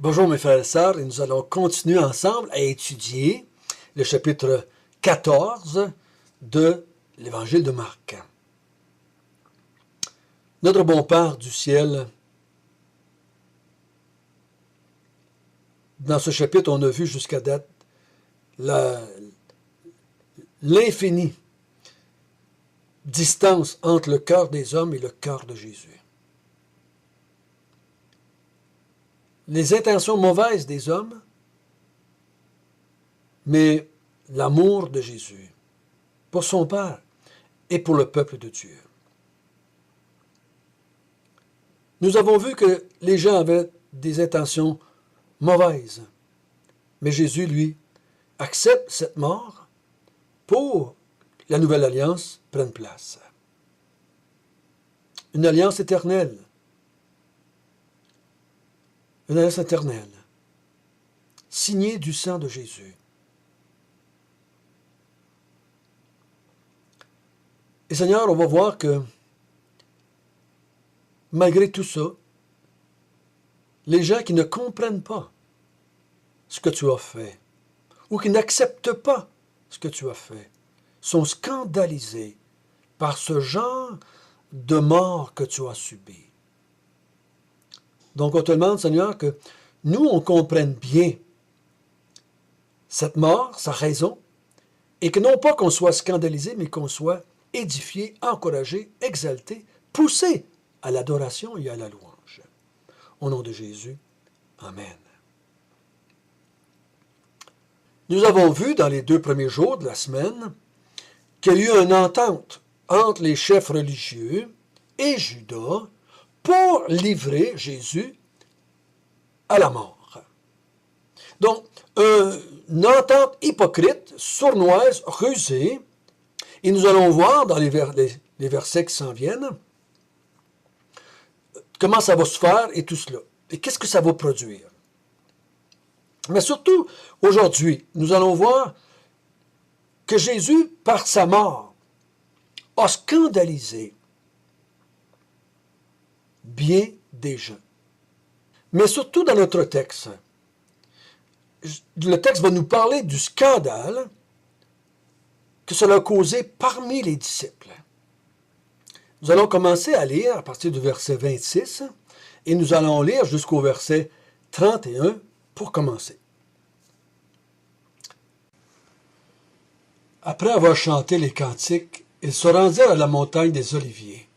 Bonjour mes frères et sœurs, et nous allons continuer ensemble à étudier le chapitre 14 de l'Évangile de Marc. Notre bon Père du ciel, dans ce chapitre, on a vu jusqu'à date l'infinie distance entre le cœur des hommes et le cœur de Jésus. Les intentions mauvaises des hommes, mais l'amour de Jésus pour son Père et pour le peuple de Dieu. Nous avons vu que les gens avaient des intentions mauvaises, mais Jésus, lui, accepte cette mort pour que la nouvelle alliance prenne place. Une alliance éternelle. Une alliance éternelle, signée du sang de Jésus. Et Seigneur, on va voir que malgré tout ça, les gens qui ne comprennent pas ce que tu as fait, ou qui n'acceptent pas ce que tu as fait, sont scandalisés par ce genre de mort que tu as subi. Donc, on te demande, Seigneur, que nous, on comprenne bien cette mort, sa raison, et que non pas qu'on soit scandalisé, mais qu'on soit édifié, encouragé, exalté, poussé à l'adoration et à la louange. Au nom de Jésus, Amen. Nous avons vu dans les 2 premiers jours de la semaine qu'il y a eu une entente entre les chefs religieux et Judas pour livrer Jésus à la mort. Donc, une entente hypocrite, sournoise, rusée, et nous allons voir dans les versets qui s'en viennent comment ça va se faire et tout cela. Et qu'est-ce que ça va produire. Mais surtout, aujourd'hui, nous allons voir que Jésus, par sa mort, a scandalisé bien des gens. Mais surtout dans notre texte, le texte va nous parler du scandale que cela a causé parmi les disciples. Nous allons commencer à lire à partir du verset 26 et nous allons lire jusqu'au verset 31 pour commencer. Après avoir chanté les cantiques, ils se rendirent à la montagne des Oliviers.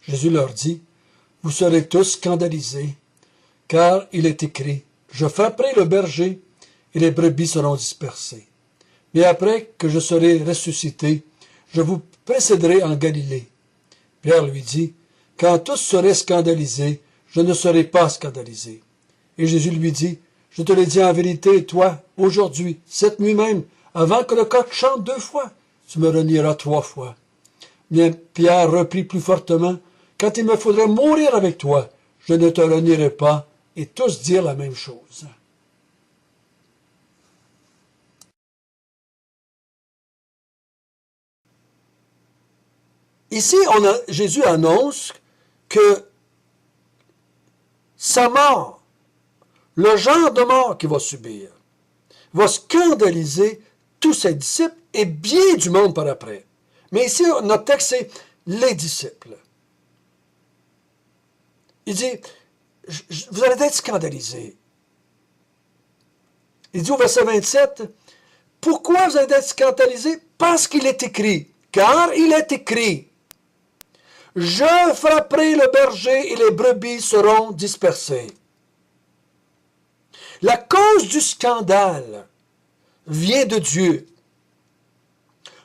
Jésus leur dit, « Vous serez tous scandalisés, car il est écrit, « Je frapperai le berger, et les brebis seront dispersées. Mais après que je serai ressuscité, je vous précéderai en Galilée. » Pierre lui dit, « Quand tous seraient scandalisés, je ne serai pas scandalisé. » Et Jésus lui dit, « Je te l'ai dit en vérité, toi, aujourd'hui, cette nuit même, avant que le coq chante 2 fois, tu me renieras 3 fois. » Bien, Pierre reprit plus fortement, « Quand il me faudrait mourir avec toi, je ne te renierai pas. » Et tous dirent la même chose. Ici, Jésus annonce que sa mort, le genre de mort qu'il va subir, va scandaliser tous ses disciples et bien du monde par après. Mais ici, notre texte, c'est les disciples. Il dit, vous allez être scandalisés. Il dit au verset 27, « Pourquoi vous allez être scandalisés? Parce qu'il est écrit, car il est écrit, « Je frapperai le berger et les brebis seront dispersées. » La cause du scandale vient de Dieu.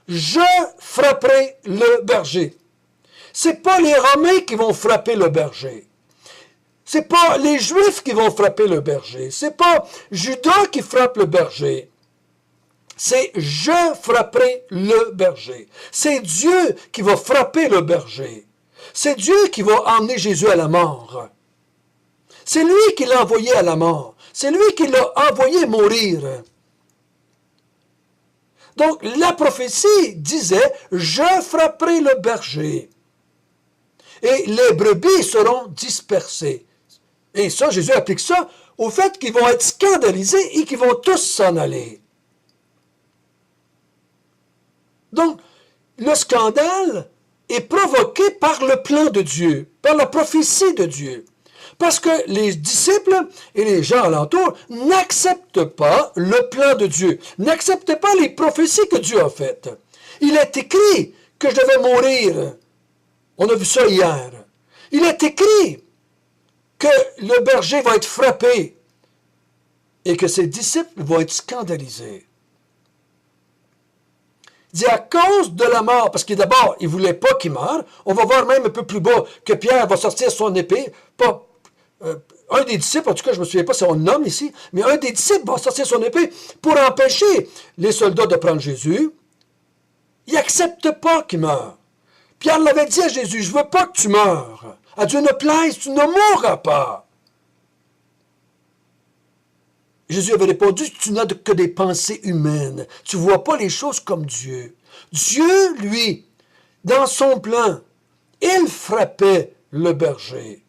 Je frapperai le berger. C'est pas les Romains qui vont frapper le berger. C'est pas les Juifs qui vont frapper le berger. C'est pas Judas qui frappe le berger. C'est je frapperai le berger. C'est Dieu qui va frapper le berger. C'est Dieu qui va emmener Jésus à la mort. C'est lui qui l'a envoyé à la mort. C'est lui qui l'a envoyé mourir. Donc, la prophétie disait, je frapperai le berger. Et les brebis seront dispersées. Et ça, Jésus applique ça au fait qu'ils vont être scandalisés et qu'ils vont tous s'en aller. Donc, le scandale est provoqué par le plan de Dieu, par la prophétie de Dieu. Parce que les disciples et les gens alentour n'acceptent pas le plan de Dieu, n'acceptent pas les prophéties que Dieu a faites. Il est écrit que je devais mourir. On a vu ça hier. Il est écrit que le berger va être frappé et que ses disciples vont être scandalisés. Il dit à cause de la mort, parce que d'abord, il ne voulait pas qu'il meure. On va voir même un peu plus bas que Pierre va sortir son épée. Pas, un des disciples, en tout cas, je ne me souviens pas si on le nomme ici, mais un des disciples va sortir son épée pour empêcher les soldats de prendre Jésus. Il n'accepte pas qu'il meure. Pierre l'avait dit à Jésus, je ne veux pas que tu meures. À Dieu ne plaise, tu ne mourras pas. Jésus avait répondu, tu n'as que des pensées humaines. Tu ne vois pas les choses comme Dieu. Dieu, lui, dans son plan, il frappait le berger.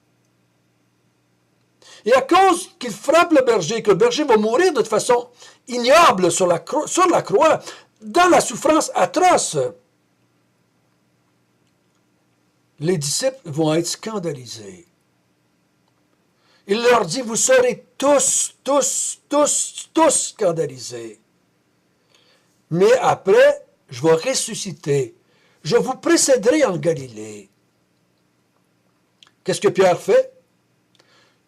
Et à cause qu'il frappe le berger, que le berger va mourir de façon ignoble sur la croix, dans la souffrance atroce, les disciples vont être scandalisés. Il leur dit, vous serez tous scandalisés. Mais après, je vais ressusciter. Je vous précéderai en Galilée. Qu'est-ce que Pierre fait?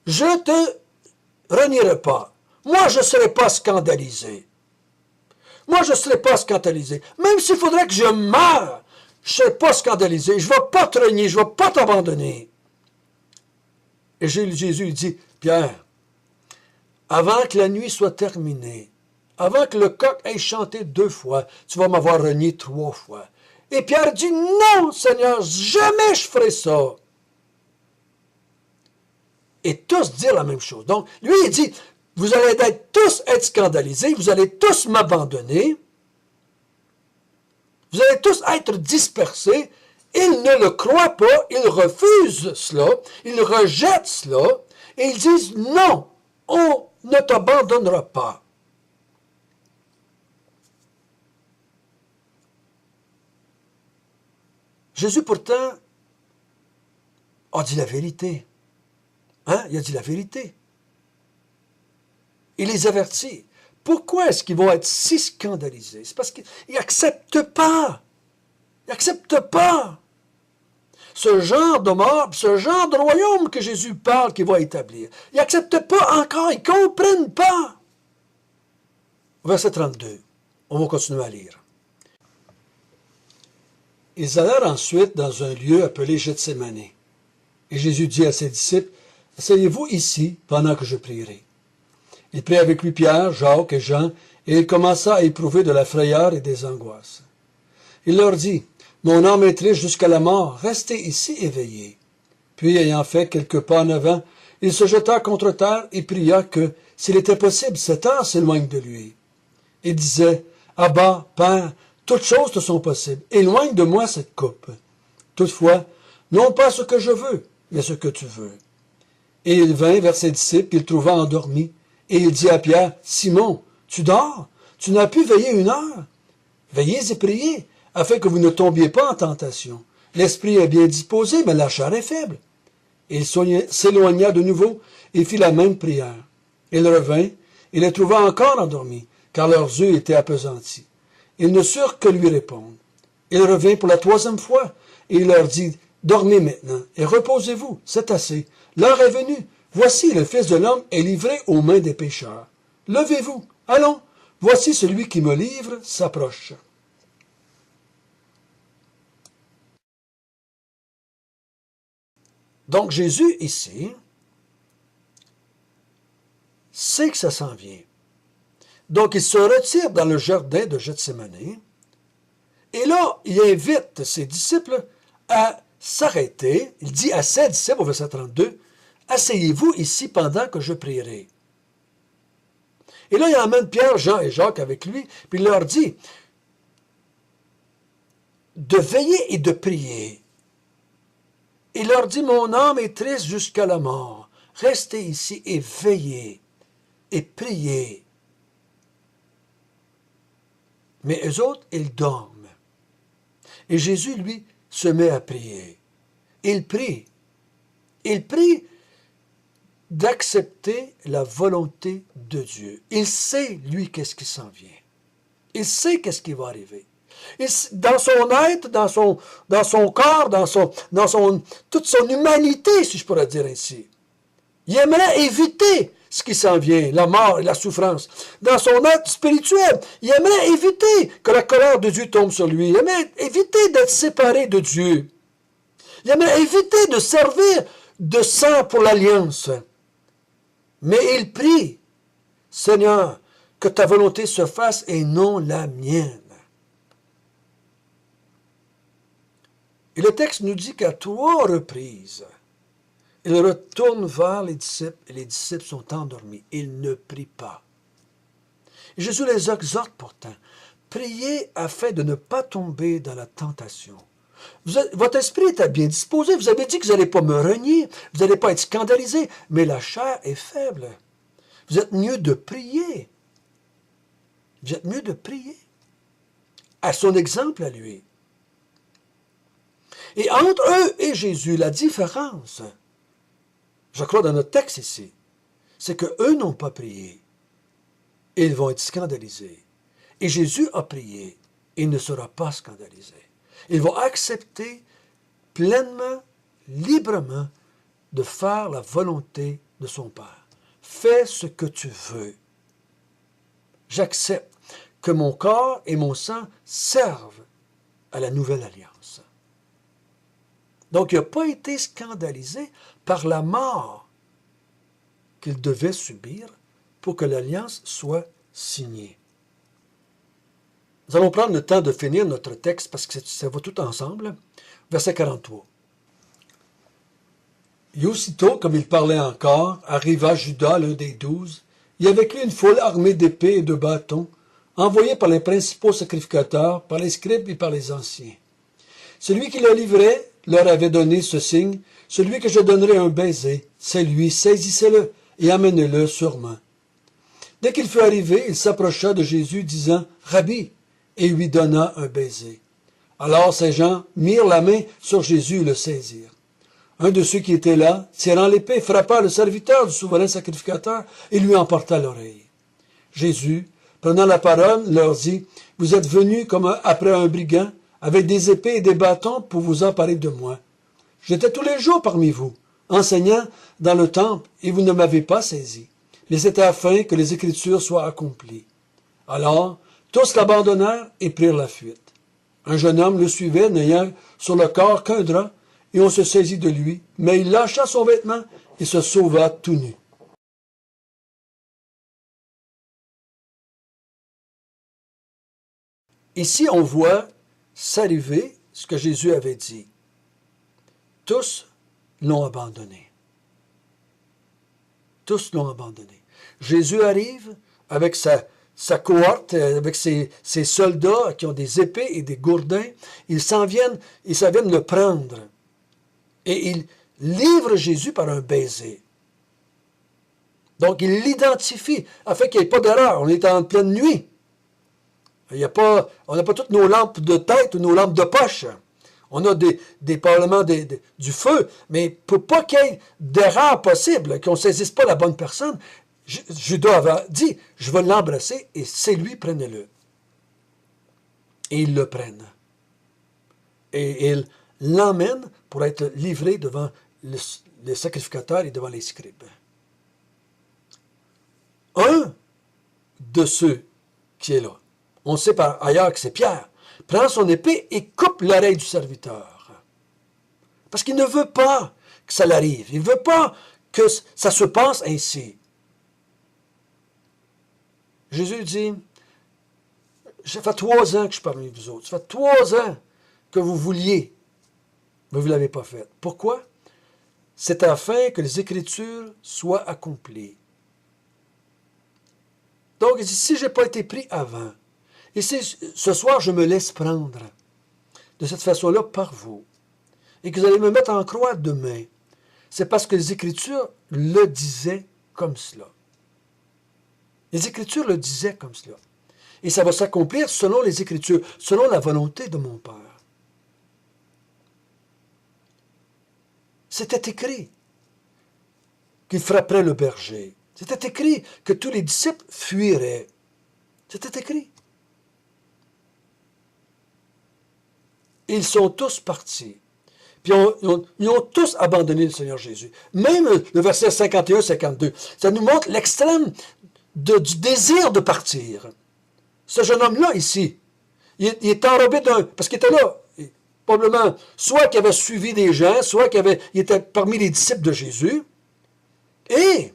Je ne te renierai pas. Moi, je ne serai pas scandalisé. Moi, je ne serai pas scandalisé. Même s'il faudrait que je meure, je ne serai pas scandalisé. Je ne vais pas te renier, je ne vais pas t'abandonner. Et Jésus lui dit, Pierre, avant que la nuit soit terminée, avant que le coq ait chanté 2 fois, tu vas m'avoir renié 3 fois. Et Pierre dit, non, Seigneur, jamais je ferai ça. Et tous dire la même chose. Donc, lui, il dit, vous allez tous être scandalisés, vous allez tous m'abandonner, vous allez tous être dispersés. Ils ne le croient pas, ils refusent cela, ils rejettent cela, et ils disent, non, on ne t'abandonnera pas. Jésus, pourtant, a dit la vérité. Hein? Il a dit la vérité. Il les avertit. Pourquoi est-ce qu'ils vont être si scandalisés? C'est parce qu'ils n'acceptent pas. Ils n'acceptent pas ce genre de mort, ce genre de royaume que Jésus parle qu'il va établir. Ils n'acceptent pas encore, ils ne comprennent pas. Verset 32. On va continuer à lire. Ils allèrent ensuite dans un lieu appelé Gethsémane. Et Jésus dit à ses disciples, « Asseyez-vous ici pendant que je prierai. » Il prit avec lui Pierre, Jacques et Jean, et il commença à éprouver de la frayeur et des angoisses. Il leur dit, « Mon âme est triste jusqu'à la mort, restez ici éveillés. » Puis, ayant fait quelques pas en avant, il se jeta contre terre et pria que, s'il était possible, cette heure s'éloigne de lui. Il disait, « Abba, Père, toutes choses te sont possibles, éloigne de moi cette coupe. Toutefois, non pas ce que je veux, mais ce que tu veux. » Et il vint vers ses disciples qu'il trouva endormis, et il dit à Pierre, « Simon, tu dors? Tu n'as pu veiller 1 heure? Veillez et priez, afin que vous ne tombiez pas en tentation. L'esprit est bien disposé, mais la chair est faible. » Et il s'éloigna de nouveau et fit la même prière. Il revint et les trouva encore endormis, car leurs yeux étaient appesantis. Ils ne surent que lui répondre. Il revint pour la 3e fois, et il leur dit, « Dormez maintenant, et reposez-vous, c'est assez. L'heure est venue. Voici, le Fils de l'homme est livré aux mains des pécheurs. Levez-vous, allons, voici celui qui me livre s'approche. » Donc Jésus, ici, sait que ça s'en vient. Donc il se retire dans le jardin de Gethsémane, et là, il invite ses disciples à s'arrêter. Il dit à ses disciples, au verset 32, « Asseyez-vous ici pendant que je prierai. » Et là, il emmène Pierre, Jean et Jacques avec lui, puis il leur dit de veiller et de prier. Il leur dit, « Mon âme est triste jusqu'à la mort. Restez ici et veillez. » et priez. Mais eux autres, ils dorment. Et Jésus, lui, se met à prier. Il prie. Il prie d'accepter la volonté de Dieu. Il sait, lui, qu'est-ce qui s'en vient. Il sait qu'est-ce qui va arriver. Dans son être, dans son corps, toute son humanité, si je pourrais dire ainsi, il aimerait éviter ce qui s'en vient, la mort et la souffrance. Dans son être spirituel, il aimerait éviter que la colère de Dieu tombe sur lui. Il aimerait éviter d'être séparé de Dieu. Il aimerait éviter de servir de sang pour l'alliance. Mais il prie, Seigneur, que ta volonté se fasse et non la mienne. Et le texte nous dit qu'à 3 reprises, il retourne vers les disciples et les disciples sont endormis. Ils ne prient pas. Et Jésus les exhorte pourtant. Priez afin de ne pas tomber dans la tentation. Votre esprit est bien disposé. Vous avez dit que vous n'allez pas me renier. Vous n'allez pas être scandalisé. Mais la chair est faible. Vous êtes mieux de prier. Vous êtes mieux de prier. À son exemple à lui. Et entre eux et Jésus, la différence, je crois dans notre texte ici, c'est qu'eux n'ont pas prié. Ils vont être scandalisés. Et Jésus a prié. Il ne sera pas scandalisé. Il va accepter pleinement, librement, de faire la volonté de son Père. Fais ce que tu veux. J'accepte que mon corps et mon sang servent à la nouvelle alliance. Donc, il n'a pas été scandalisé par la mort qu'il devait subir pour que l'alliance soit signée. Nous allons prendre le temps de finir notre texte parce que ça va tout ensemble. Verset 43. Et aussitôt, comme il parlait encore, arriva Judas, l'un des 12, et avec lui une foule armée d'épées et de bâtons, envoyée par les principaux sacrificateurs, par les scribes et par les anciens. Celui qui le livrait leur avait donné ce signe, celui que je donnerai un baiser, c'est lui, saisissez-le et amenez-le sûrement. Dès qu'il fut arrivé, il s'approcha de Jésus, disant, Rabbi, et lui donna un baiser. Alors ces gens mirent la main sur Jésus et le saisirent. Un de ceux qui étaient là, tirant l'épée, frappa le serviteur du souverain sacrificateur et lui emporta l'oreille. Jésus, prenant la parole, leur dit, vous êtes venus comme après un brigand, avec des épées et des bâtons pour vous emparer de moi. J'étais tous les jours parmi vous, enseignant dans le temple, et vous ne m'avez pas saisi. Mais c'était afin que les Écritures soient accomplies. Alors, tous l'abandonnèrent et prirent la fuite. Un jeune homme le suivait, n'ayant sur le corps qu'un drap, et on se saisit de lui, mais il lâcha son vêtement et se sauva tout nu. Ici, on voit s'arriver ce que Jésus avait dit. Tous l'ont abandonné. Tous l'ont abandonné. Jésus arrive avec sa cohorte, avec ses soldats qui ont des épées et des gourdins. Ils s'en viennent le prendre. Et ils livrent Jésus par un baiser. Donc, ils l'identifient, afin qu'il n'y ait pas d'erreur. On est en pleine nuit. On n'a pas toutes nos lampes de tête ou nos lampes de poche. On a probablement du feu, mais pour pas qu'il y ait d'erreur possible, qu'on ne saisisse pas la bonne personne, Judas avait dit, je vais l'embrasser et c'est lui, prenez-le. Et ils le prennent. Et ils l'emmènent pour être livré devant les sacrificateurs et devant les scribes. Un de ceux qui est là, on sait par ailleurs que c'est Pierre, prend son épée et coupe l'oreille du serviteur. Parce qu'il ne veut pas que ça l'arrive. Il ne veut pas que ça se passe ainsi. Jésus dit, ça fait 3 ans que je suis parmi vous autres. Ça fait 3 ans que vous vouliez, mais vous ne l'avez pas fait. Pourquoi? C'est afin que les Écritures soient accomplies. Donc, il dit, si je n'ai pas été pris avant, et si ce soir je me laisse prendre de cette façon-là par vous, et que vous allez me mettre en croix demain, c'est parce que les Écritures le disaient comme cela. Les Écritures le disaient comme cela. Et ça va s'accomplir selon les Écritures, selon la volonté de mon Père. C'était écrit qu'il frapperait le berger. C'était écrit que tous les disciples fuiraient. C'était écrit. Ils sont tous partis. Puis ils ont tous abandonné le Seigneur Jésus. Même le verset 51-52, ça nous montre l'extrême du désir de partir. Ce jeune homme-là, ici, il est enrobé d'un... Parce qu'il était là, probablement, soit qu'il avait suivi des gens, soit qu'il était parmi les disciples de Jésus. Et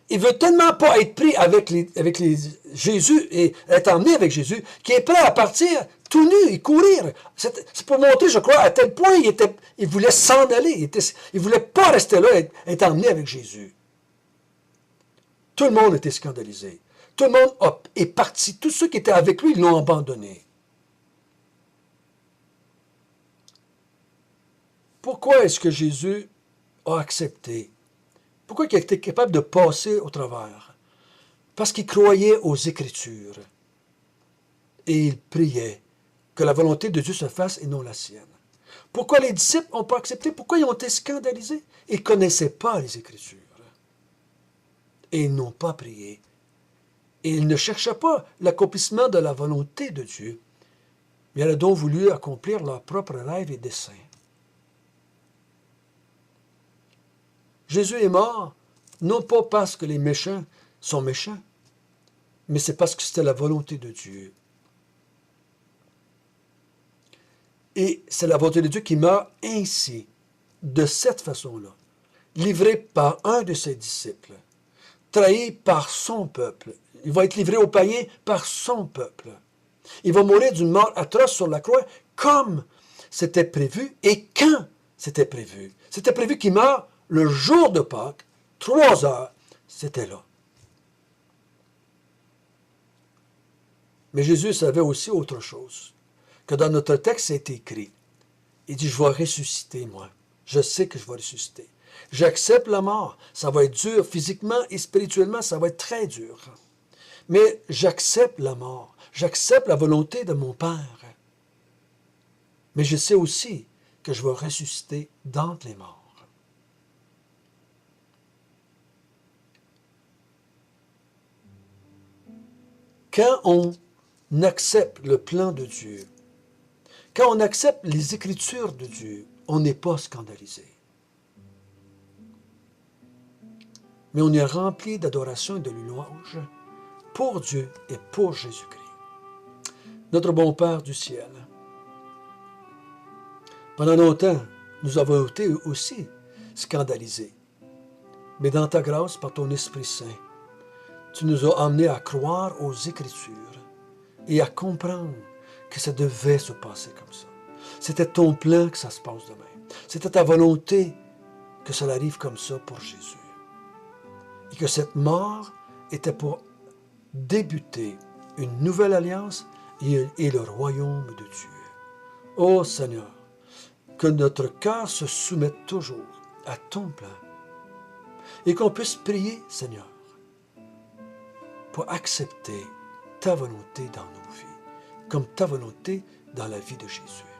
il veut tellement pas être pris avec Jésus et être emmené avec Jésus, qu'il est prêt à partir tout nu et courir. C'est pour montrer, je crois, à tel point il voulait s'en aller. Il ne voulait pas rester là et être emmené avec Jésus. Tout le monde était scandalisé. Tout le monde est parti. Tous ceux qui étaient avec lui, ils l'ont abandonné. Pourquoi est-ce que Jésus a accepté? Pourquoi il était capable de passer au travers? Parce qu'il croyait aux Écritures. Et il priait que la volonté de Dieu se fasse et non la sienne. Pourquoi les disciples n'ont pas accepté? Pourquoi ils ont été scandalisés? Ils ne connaissaient pas les Écritures. Et ils n'ont pas prié. Et ils ne cherchaient pas l'accomplissement de la volonté de Dieu. Mais ils ont donc voulu accomplir leurs propres rêves et desseins. Jésus est mort, non pas parce que les méchants sont méchants, mais c'est parce que c'était la volonté de Dieu. Et c'est la volonté de Dieu qui meurt ainsi, de cette façon-là, livré par un de ses disciples, trahi par son peuple. Il va être livré aux païens par son peuple. Il va mourir d'une mort atroce sur la croix, comme c'était prévu et quand c'était prévu. C'était prévu qu'il meure le jour de Pâques, 3 heures, c'était là. Mais Jésus savait aussi autre chose, que dans notre texte, c'est écrit. Il dit, je vais ressusciter, moi. Je sais que je vais ressusciter. J'accepte la mort. Ça va être dur physiquement et spirituellement, ça va être très dur. Mais j'accepte la mort. J'accepte la volonté de mon Père. Mais je sais aussi que je vais ressusciter d'entre les morts. Quand on accepte le plan de Dieu, quand on accepte les Écritures de Dieu, on n'est pas scandalisé. Mais on est rempli d'adoration et de louange pour Dieu et pour Jésus-Christ. Notre bon Père du ciel, pendant longtemps, nous avons été aussi scandalisés. Mais dans ta grâce, par ton Esprit Saint, tu nous as amenés à croire aux Écritures et à comprendre que ça devait se passer comme ça. C'était ton plan que ça se passe de même. C'était ta volonté que ça arrive comme ça pour Jésus. Et que cette mort était pour débuter une nouvelle alliance et le royaume de Dieu. Ô Seigneur, que notre cœur se soumette toujours à ton plan et qu'on puisse prier, Seigneur, pour accepter ta volonté dans nos vies, comme ta volonté dans la vie de Jésus.